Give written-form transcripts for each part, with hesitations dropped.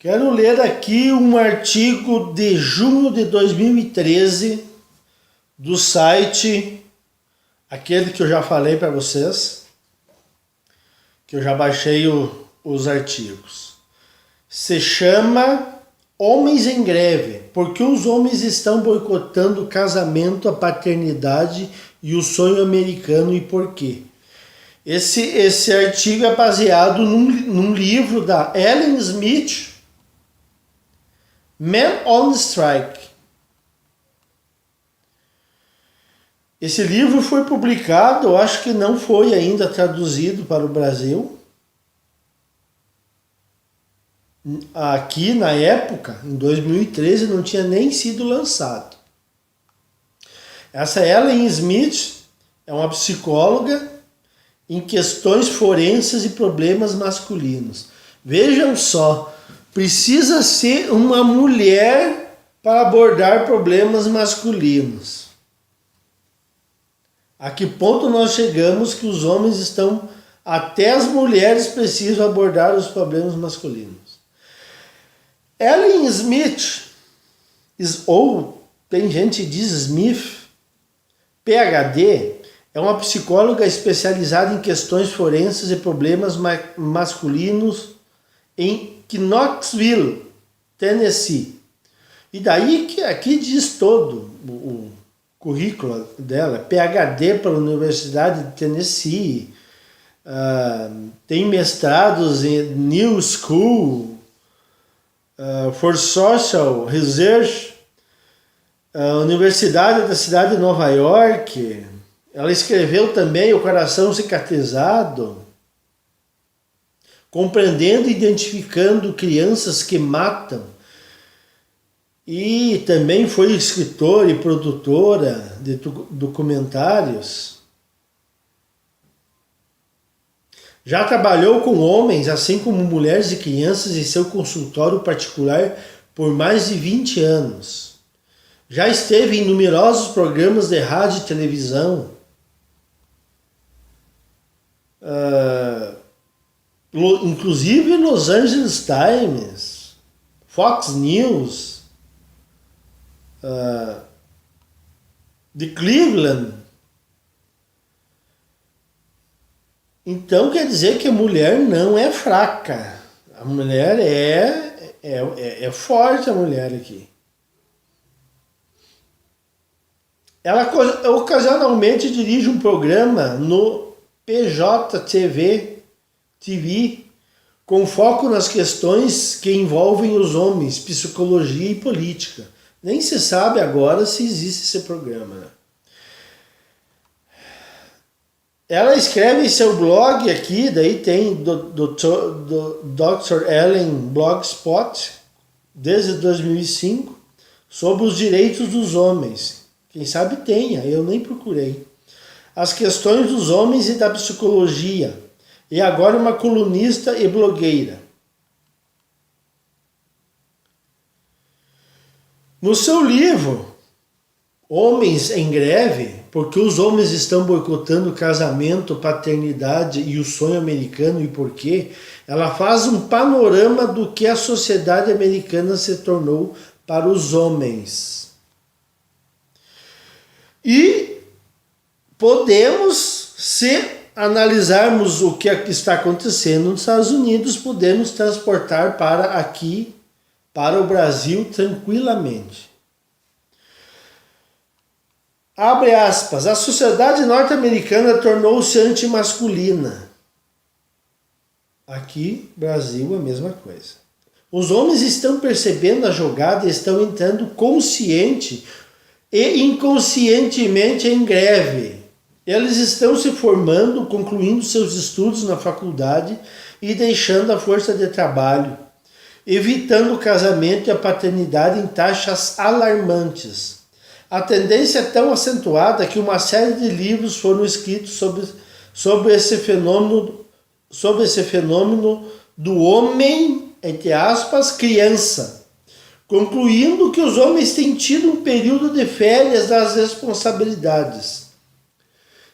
Quero ler aqui um artigo de junho de 2013 do site, aquele que eu já falei para vocês, que eu já baixei os artigos. Se chama Homens em Greve, porque os homens estão boicotando o casamento, a paternidade e o sonho americano e por quê? Esse artigo é baseado num livro da Ellen Smith, Men on Strike. Esse livro foi publicado, eu acho que não foi ainda traduzido para o Brasil. Aqui na época, em 2013, não tinha nem sido lançado. Essa Ellen Smith é uma psicóloga em questões forenses e problemas masculinos. Vejam só, precisa ser uma mulher para abordar problemas masculinos. A que ponto nós chegamos que os homens estão, até as mulheres precisam abordar os problemas masculinos. Ellen Smith, ou tem gente que diz Smith, PhD, é uma psicóloga especializada em questões forenses e problemas masculinos em Knoxville, Tennessee. E daí que aqui diz todo o currículo dela, PhD pela Universidade de Tennessee, tem mestrados em New School for Social Research, Universidade da cidade de Nova York. Ela escreveu também O Coração Cicatrizado, compreendendo e identificando crianças que matam. E também foi escritora e produtora de documentários. Já trabalhou com homens, assim como mulheres e crianças, em seu consultório particular por mais de 20 anos. Já esteve em numerosos programas de rádio e televisão. Inclusive Los Angeles Times, Fox News, de Cleveland. Então quer dizer que a mulher não é fraca. A mulher é forte, a mulher aqui. Ela ocasionalmente dirige um programa no PJTV, com foco nas questões que envolvem os homens, psicologia e política. Nem se sabe agora se existe esse programa, né? Ela escreve em seu blog aqui, daí tem do Dr. Ellen Blogspot, desde 2005, sobre os direitos dos homens. Quem sabe tenha, eu nem procurei. As questões dos homens e da psicologia. E agora uma colunista e blogueira. No seu livro, Homens em Greve, porque os homens estão boicotando o casamento, paternidade e o sonho americano e por quê, ela faz um panorama do que a sociedade americana se tornou para os homens. E podemos, se analisarmos o que está acontecendo nos Estados Unidos, podemos transportar para aqui, para o Brasil, tranquilamente. Abre aspas, a sociedade norte-americana tornou-se antimasculina. Aqui, Brasil, a mesma coisa. Os homens estão percebendo a jogada e estão entrando consciente e inconscientemente em greve. Eles estão se formando, concluindo seus estudos na faculdade e deixando a força de trabalho, evitando o casamento e a paternidade em taxas alarmantes. A tendência é tão acentuada que uma série de livros foram escritos sobre esse fenômeno do homem, entre aspas, criança, concluindo que os homens têm tido um período de férias das responsabilidades,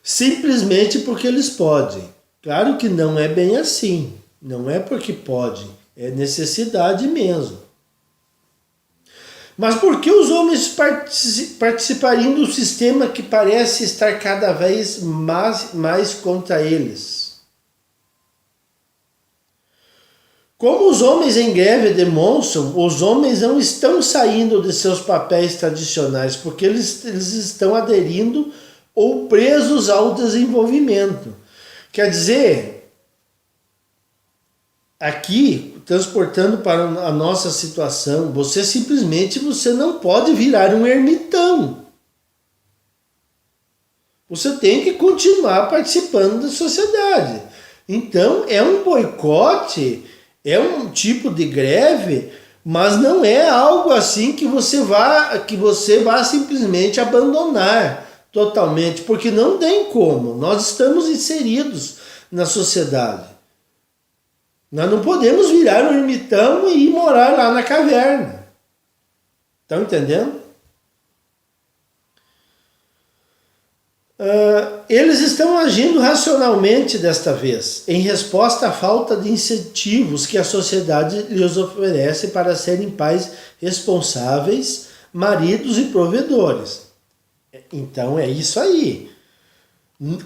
simplesmente porque eles podem. Claro que não é bem assim, não é porque podem, É necessidade mesmo. Mas por que os homens participariam do sistema que parece estar cada vez mais contra eles? Como os homens em greve demonstram, os homens não estão saindo de seus papéis tradicionais, porque eles estão aderindo ou presos ao desenvolvimento. Quer dizer, aqui, transportando para a nossa situação, você não pode virar um ermitão. Você tem que continuar participando da sociedade. Então, é um boicote, é um tipo de greve, mas não é algo assim que você vá simplesmente abandonar totalmente, porque não tem como. Nós estamos inseridos na sociedade. Nós não podemos virar um ermitão e ir morar lá na caverna. Estão entendendo? Eles estão agindo racionalmente desta vez, em resposta à falta de incentivos que a sociedade lhes oferece para serem pais responsáveis, maridos e provedores. Então é isso aí.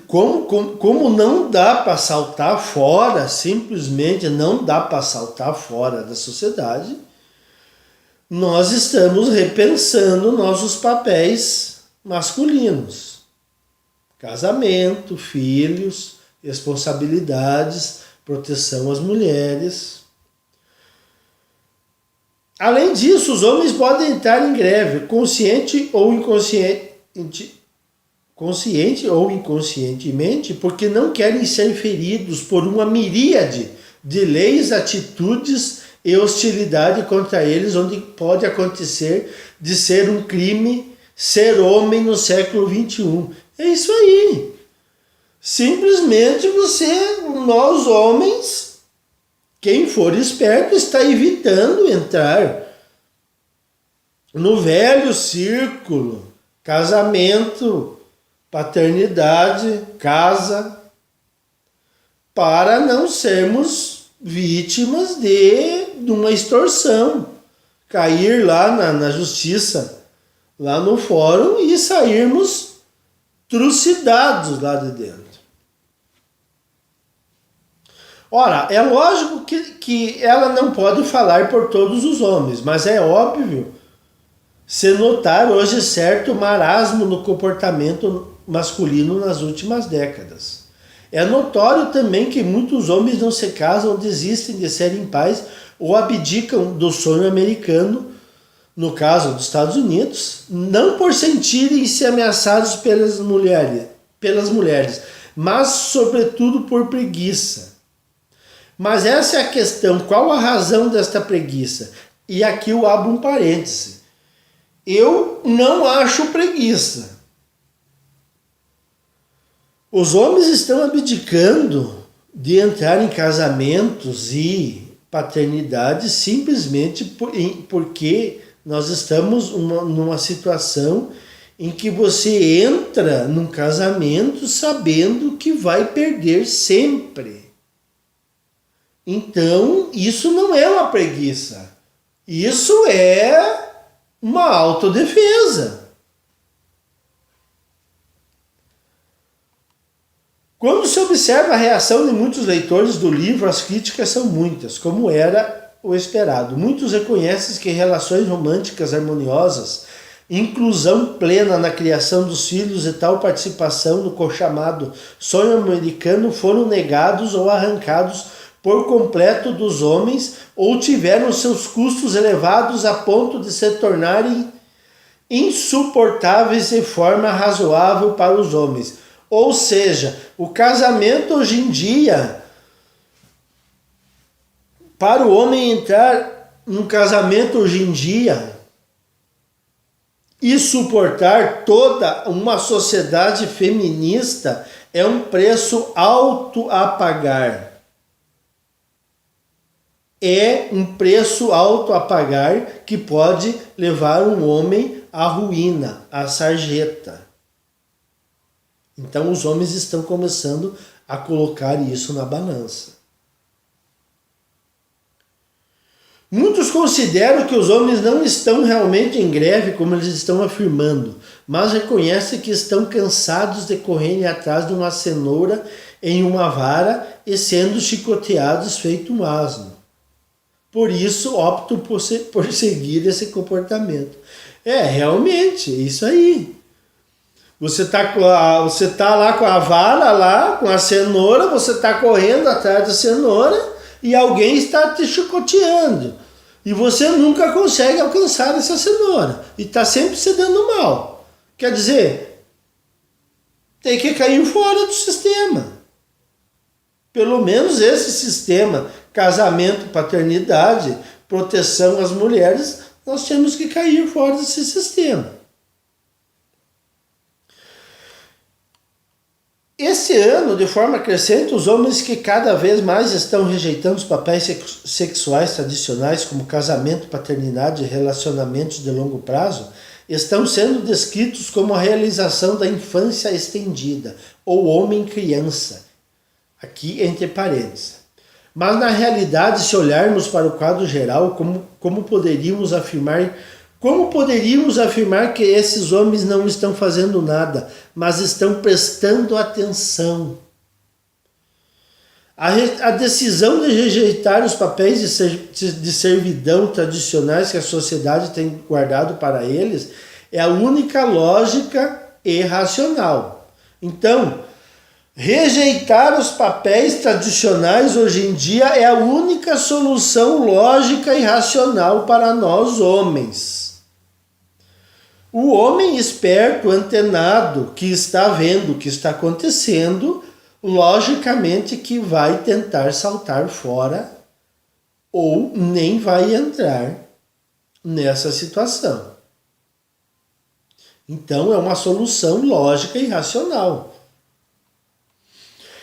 Como não dá para saltar fora, simplesmente não dá para saltar fora da sociedade, nós estamos repensando nossos papéis masculinos. Casamento, filhos, responsabilidades, proteção às mulheres. Além disso, os homens podem entrar em greve, consciente ou inconscientemente, porque não querem ser feridos por uma miríade de leis, atitudes e hostilidade contra eles, onde pode acontecer de ser um crime ser homem no século XXI. É isso aí. Simplesmente nós homens, quem for esperto, está evitando entrar no velho círculo, casamento, paternidade, casa, para não sermos vítimas de uma extorsão, cair lá na justiça, lá no fórum e sairmos trucidados lá de dentro. Ora, é lógico que ela não pode falar por todos os homens, mas é óbvio se notar hoje certo marasmo no comportamento masculino nas últimas décadas. É notório também que muitos homens não se casam, desistem de serem pais ou abdicam do sonho americano, no caso dos Estados Unidos, não por sentirem-se ameaçados pelas mulheres, mas sobretudo por preguiça. Mas essa é a questão, qual a razão desta preguiça? E aqui eu abro um parêntese. Eu não acho preguiça. Os homens estão abdicando de entrar em casamentos e paternidade simplesmente porque nós estamos numa situação em que você entra num casamento sabendo que vai perder sempre. Então, isso não é uma preguiça. Isso é uma autodefesa. Quando se observa a reação de muitos leitores do livro, as críticas são muitas, como era o esperado. Muitos reconhecem que relações românticas harmoniosas, inclusão plena na criação dos filhos e tal participação no chamado sonho americano foram negados ou arrancados por completo dos homens ou tiveram seus custos elevados a ponto de se tornarem insuportáveis de forma razoável para os homens. Ou seja, o casamento hoje em dia, para o homem entrar num casamento hoje em dia e suportar toda uma sociedade feminista é um preço alto a pagar. É um preço alto a pagar que pode levar um homem à ruína, à sarjeta. Então os homens estão começando a colocar isso na balança. Muitos consideram que os homens não estão realmente em greve, como eles estão afirmando, mas reconhecem que estão cansados de correrem atrás de uma cenoura em uma vara e sendo chicoteados feito um asno. Por isso optam por seguir esse comportamento. Realmente, é isso aí. Você tá lá com a vara, lá com a cenoura, você está correndo atrás da cenoura e alguém está te chicoteando. E você nunca consegue alcançar essa cenoura. E está sempre se dando mal. Quer dizer, tem que cair fora do sistema. Pelo menos esse sistema, casamento, paternidade, proteção às mulheres, nós temos que cair fora desse sistema. Esse ano, de forma crescente, os homens que cada vez mais estão rejeitando os papéis sexuais tradicionais como casamento, paternidade e relacionamentos de longo prazo, estão sendo descritos como a realização da infância estendida, ou homem-criança, aqui entre parênteses. Mas na realidade, se olharmos para o quadro geral, como poderíamos afirmar que esses homens não estão fazendo nada, mas estão prestando atenção? A decisão de rejeitar os papéis de servidão tradicionais que a sociedade tem guardado para eles é a única lógica e racional. Então, rejeitar os papéis tradicionais hoje em dia é a única solução lógica e racional para nós homens. O homem esperto, antenado, que está vendo o que está acontecendo, logicamente que vai tentar saltar fora ou nem vai entrar nessa situação. Então é uma solução lógica e racional.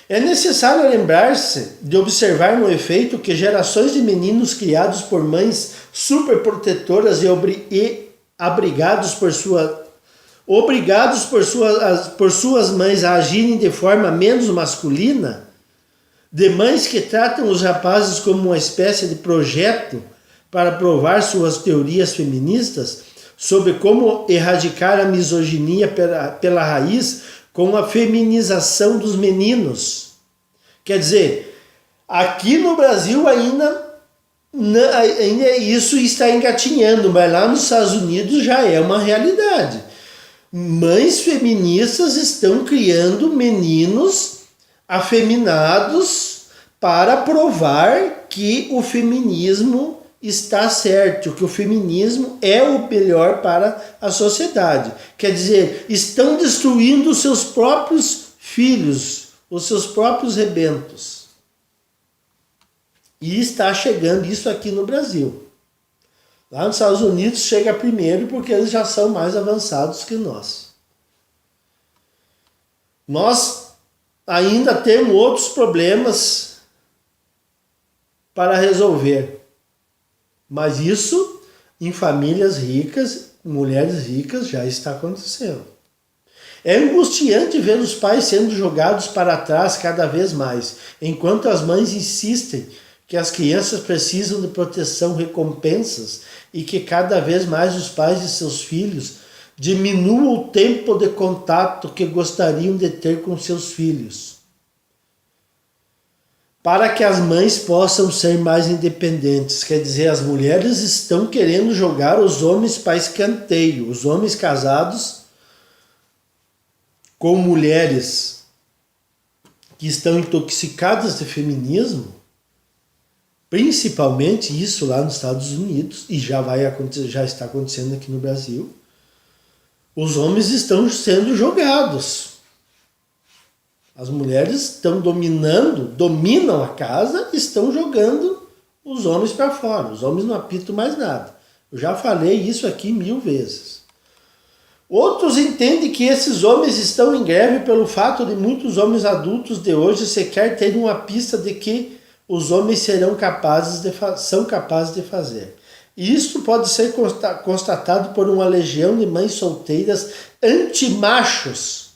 É necessário lembrar-se de observar no efeito que gerações de meninos criados por mães superprotetoras e obrigados por suas mães a agirem de forma menos masculina, de mães que tratam os rapazes como uma espécie de projeto para provar suas teorias feministas sobre como erradicar a misoginia pela raiz com a feminização dos meninos. Quer dizer, aqui no Brasil ainda isso está engatinhando, mas lá nos Estados Unidos já é uma realidade. Mães feministas estão criando meninos afeminados para provar que o feminismo está certo, que o feminismo é o melhor para a sociedade. Quer dizer, estão destruindo os seus próprios filhos, os seus próprios rebentos. E está chegando isso aqui no Brasil. Lá nos Estados Unidos chega primeiro porque eles já são mais avançados que nós. Nós ainda temos outros problemas para resolver. Mas isso em famílias ricas, mulheres ricas, já está acontecendo. É angustiante ver os pais sendo jogados para trás cada vez mais, enquanto as mães insistem que as crianças precisam de proteção, recompensas e que cada vez mais os pais de seus filhos diminuam o tempo de contato que gostariam de ter com seus filhos, para que as mães possam ser mais independentes. Quer dizer, as mulheres estão querendo jogar os homens para escanteio, os homens casados com mulheres que estão intoxicadas de feminismo, principalmente isso lá nos Estados Unidos, e já está acontecendo aqui no Brasil. Os homens estão sendo jogados. As mulheres estão dominam a casa e estão jogando os homens para fora. Os homens não apitam mais nada. Eu já falei isso aqui 1000 vezes. Outros entendem que esses homens estão em greve pelo fato de muitos homens adultos de hoje sequer terem uma pista de que os homens são capazes de fazer. E isso pode ser constatado por uma legião de mães solteiras antimachos,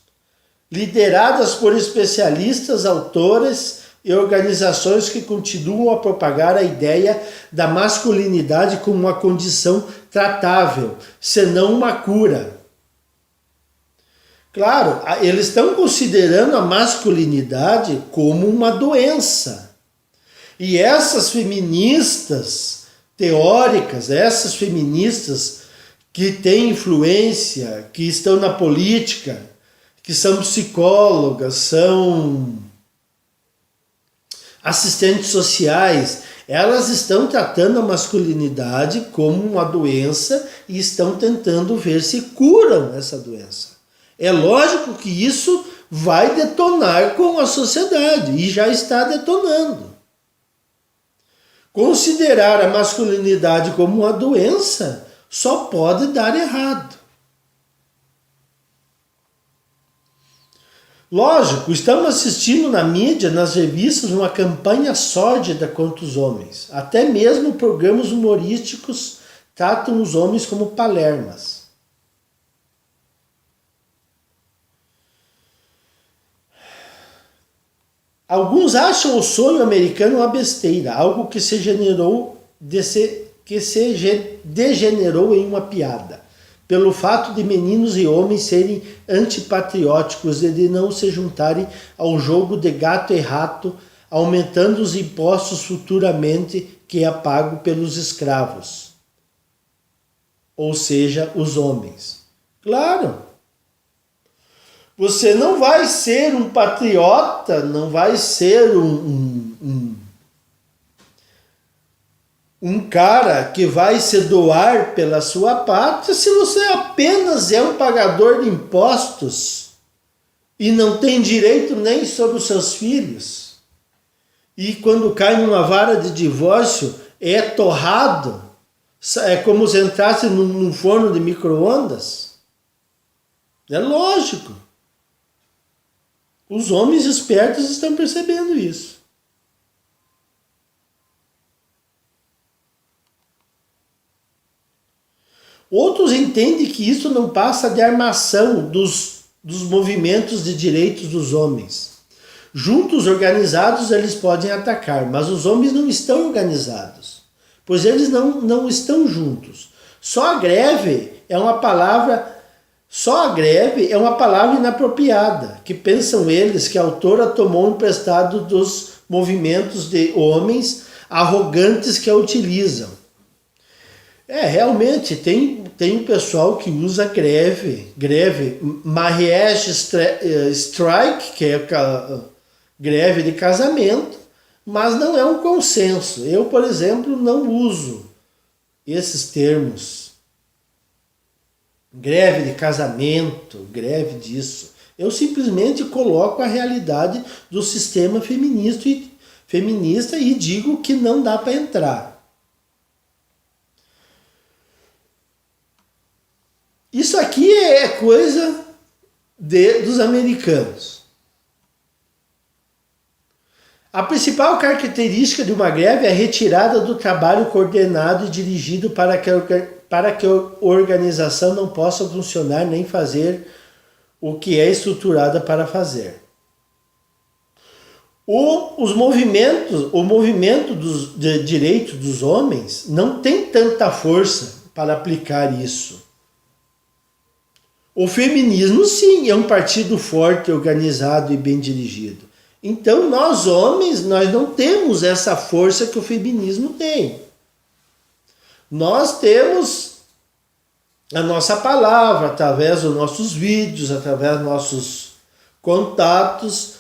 lideradas por especialistas, autores e organizações que continuam a propagar a ideia da masculinidade como uma condição tratável, senão uma cura. Claro, eles estão considerando a masculinidade como uma doença. E essas feministas teóricas, essas feministas que têm influência, que estão na política, que são psicólogas, são assistentes sociais, elas estão tratando a masculinidade como uma doença e estão tentando ver se curam essa doença. É lógico que isso vai detonar com a sociedade e já está detonando. Considerar a masculinidade como uma doença só pode dar errado. Lógico, estamos assistindo na mídia, nas revistas, uma campanha sórdida contra os homens. Até mesmo programas humorísticos tratam os homens como palermas. Alguns acham o sonho americano uma besteira, algo que se degenerou em uma piada, pelo fato de meninos e homens serem antipatrióticos e de não se juntarem ao jogo de gato e rato, aumentando os impostos futuramente que é pago pelos escravos, ou seja, os homens. Claro! Você não vai ser um patriota, não vai ser um cara que vai se doar pela sua pátria se você apenas é um pagador de impostos e não tem direito nem sobre os seus filhos. E quando cai numa vara de divórcio, é torrado. É como se entrasse num forno de micro-ondas. É lógico. Os homens espertos estão percebendo isso. Outros entendem que isso não passa de armação dos movimentos de direitos dos homens. Juntos, organizados, eles podem atacar, mas os homens não estão organizados, pois eles não estão juntos. Só a greve é uma palavra inapropriada, que pensam eles que a autora tomou emprestado dos movimentos de homens arrogantes que a utilizam. Realmente, tem um pessoal que usa greve, marriage strike, que é greve de casamento, mas não é um consenso. Eu, por exemplo, não uso esses termos. Greve de casamento, greve disso. Eu simplesmente coloco a realidade do sistema feminista e digo que não dá para entrar. Isso aqui é coisa dos americanos. A principal característica de uma greve é a retirada do trabalho coordenado e dirigido para que a organização não possa funcionar nem fazer o que é estruturada para fazer. O movimento de direitos dos homens não tem tanta força para aplicar isso. O feminismo, sim, é um partido forte, organizado e bem dirigido. Então, nós homens, nós não temos essa força que o feminismo tem. Nós temos a nossa palavra, através dos nossos vídeos, através dos nossos contatos,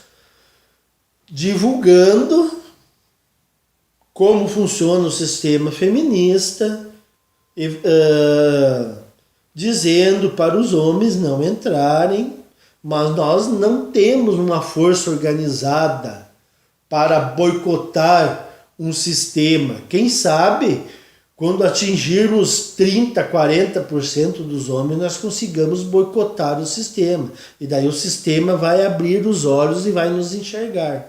divulgando como funciona o sistema feminista, dizendo para os homens não entrarem, mas nós não temos uma força organizada para boicotar um sistema. Quem sabe, quando atingirmos 30%, 40% dos homens, nós consigamos boicotar o sistema. E daí o sistema vai abrir os olhos e vai nos enxergar.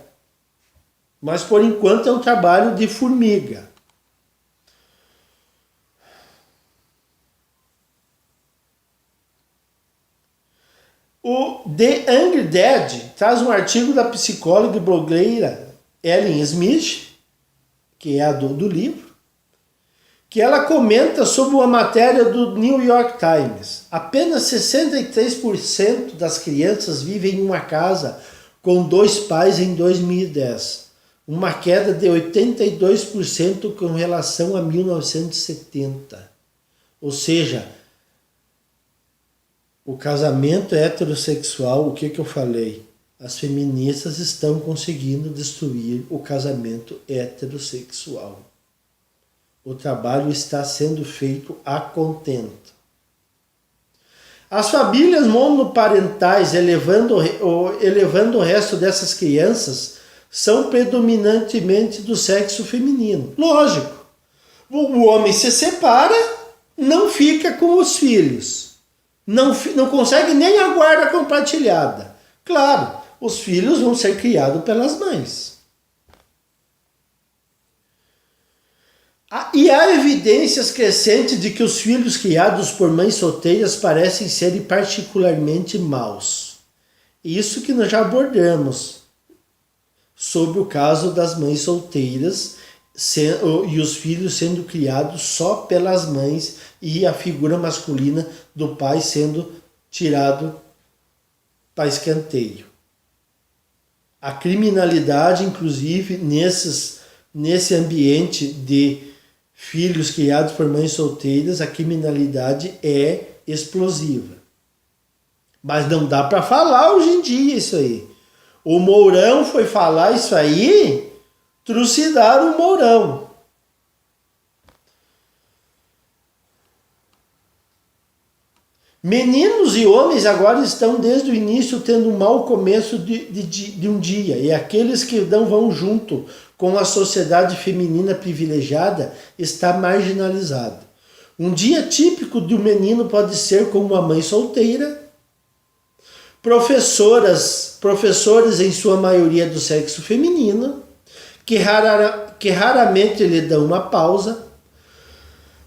Mas por enquanto é um trabalho de formiga. O The Angry Dad traz um artigo da psicóloga e blogueira Ellen Smith, que é a do livro, que ela comenta sobre uma matéria do New York Times. Apenas 63% das crianças vivem em uma casa com 2 pais em 2010. Uma queda de 82% com relação a 1970. Ou seja, o casamento heterossexual, o que eu falei? As feministas estão conseguindo destruir o casamento heterossexual. O trabalho está sendo feito a contento. As famílias monoparentais, elevando o resto dessas crianças, são predominantemente do sexo feminino. Lógico, o homem se separa, não fica com os filhos. Não consegue nem a guarda compartilhada. Claro, os filhos vão ser criados pelas mães. E há evidências crescentes de que os filhos criados por mães solteiras parecem serem particularmente maus. Isso que nós já abordamos sobre o caso das mães solteiras e os filhos sendo criados só pelas mães e a figura masculina do pai sendo tirado para escanteio. A criminalidade, inclusive, nesse ambiente de filhos criados por mães solteiras, a criminalidade é explosiva. Mas não dá para falar hoje em dia isso aí. O Mourão foi falar isso aí, trucidaram o Mourão. Meninos e homens agora estão desde o início tendo um mau começo de um dia. E aqueles que não vão junto com a sociedade feminina privilegiada está marginalizado. Um dia típico de um menino pode ser com uma mãe solteira, professores em sua maioria do sexo feminino, que raramente lhe dão uma pausa,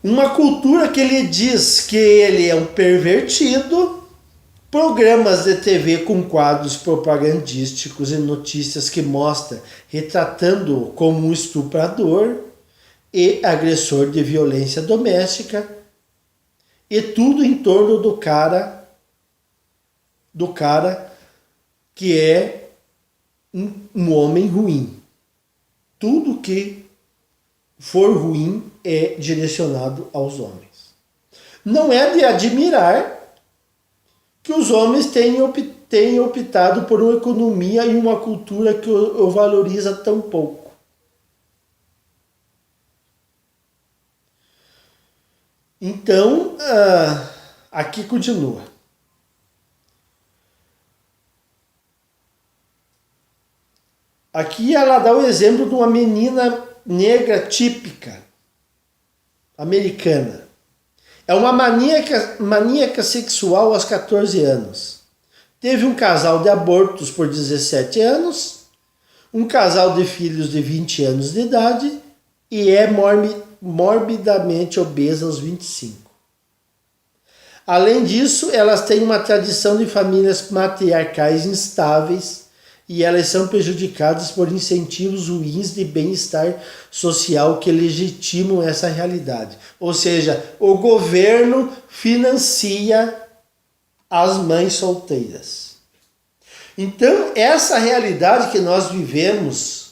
uma cultura que lhe diz que ele é um pervertido, programas de TV com quadros propagandísticos e notícias que mostram retratando-o como um estuprador e agressor de violência doméstica, e tudo em torno do cara que é um homem ruim. Tudo que for ruim é direcionado aos homens. Não é de admirar que os homens tenham optado por uma economia e uma cultura que o valoriza tão pouco. Então, aqui continua. Aqui ela dá o exemplo de uma menina negra típica, americana. É uma maníaca sexual aos 14 anos. Teve um casal de abortos por 17 anos, um casal de filhos de 20 anos de idade e é morbidamente obesa aos 25. Além disso, elas têm uma tradição de famílias matriarcais instáveis e elas são prejudicadas por incentivos ruins de bem-estar social que legitimam essa realidade. Ou seja, o governo financia as mães solteiras. Então, essa realidade que nós vivemos,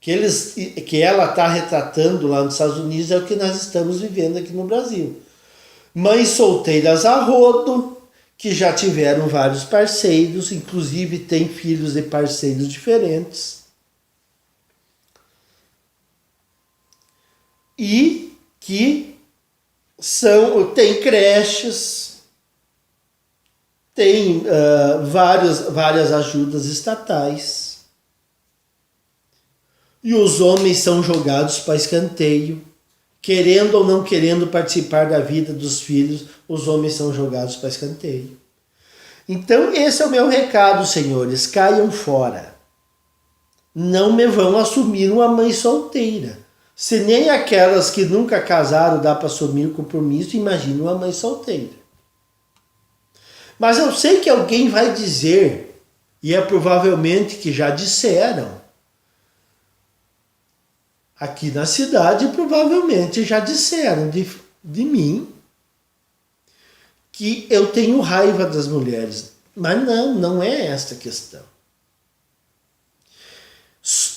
que ela está retratando lá nos Estados Unidos, é o que nós estamos vivendo aqui no Brasil. Mães solteiras a rodo, que já tiveram vários parceiros, inclusive têm filhos de parceiros diferentes. E que tem creches, tem várias ajudas estatais. E os homens são jogados para escanteio. Querendo ou não querendo participar da vida dos filhos, os homens são jogados para escanteio. Então esse é o meu recado, senhores, caiam fora. Não me vão assumir uma mãe solteira. Se nem aquelas que nunca casaram dá para assumir compromisso, imagina uma mãe solteira. Mas eu sei que alguém vai dizer, e é provavelmente que já disseram, aqui na cidade provavelmente já disseram de mim que eu tenho raiva das mulheres. Mas não é esta a questão.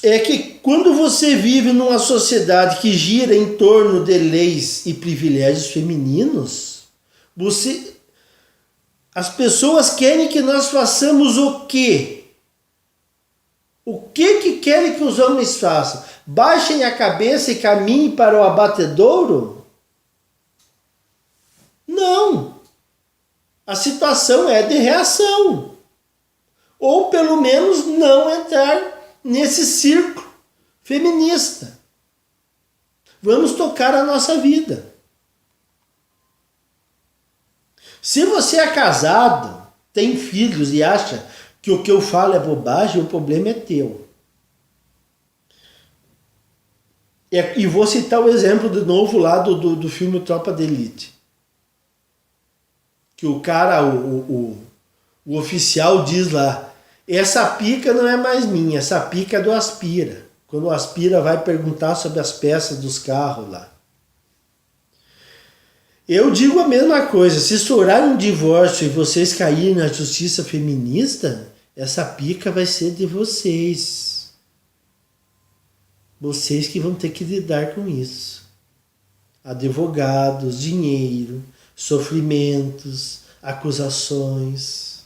É que quando você vive numa sociedade que gira em torno de leis e privilégios femininos, as pessoas querem que nós façamos o quê? O que querem que os homens façam? Baixem a cabeça e caminhem para o abatedouro? Não. A situação é de reação. Ou pelo menos não entrar nesse círculo feminista. Vamos tocar a nossa vida. Se você é casado, tem filhos e acha que o que eu falo é bobagem, o problema é teu. E vou citar o exemplo de novo lá do filme Tropa de Elite. Que o cara, o oficial diz lá, essa pica não é mais minha, essa pica é do Aspira. Quando o Aspira vai perguntar sobre as peças dos carros lá. Eu digo a mesma coisa, se estourar um divórcio e vocês caírem na justiça feminista, essa pica vai ser de vocês. Vocês que vão ter que lidar com isso. Advogados, dinheiro, sofrimentos, acusações.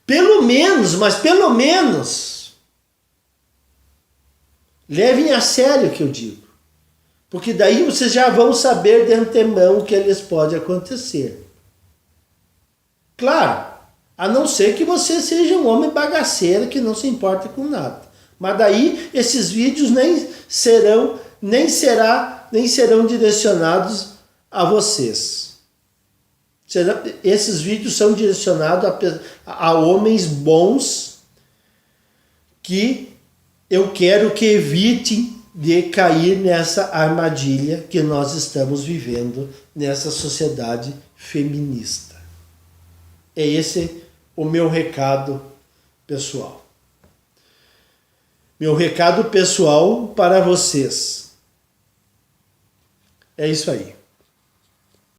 Pelo menos, levem a sério o que eu digo. Porque daí vocês já vão saber de antemão o que lhes pode acontecer. Claro, a não ser que você seja um homem bagaceiro que não se importa com nada. Mas daí esses vídeos nem serão direcionados a vocês. Esses vídeos são direcionados a homens bons que eu quero que evitem de cair nessa armadilha que nós estamos vivendo nessa sociedade feminista. É esse o meu recado pessoal. Meu recado pessoal para vocês. É isso aí.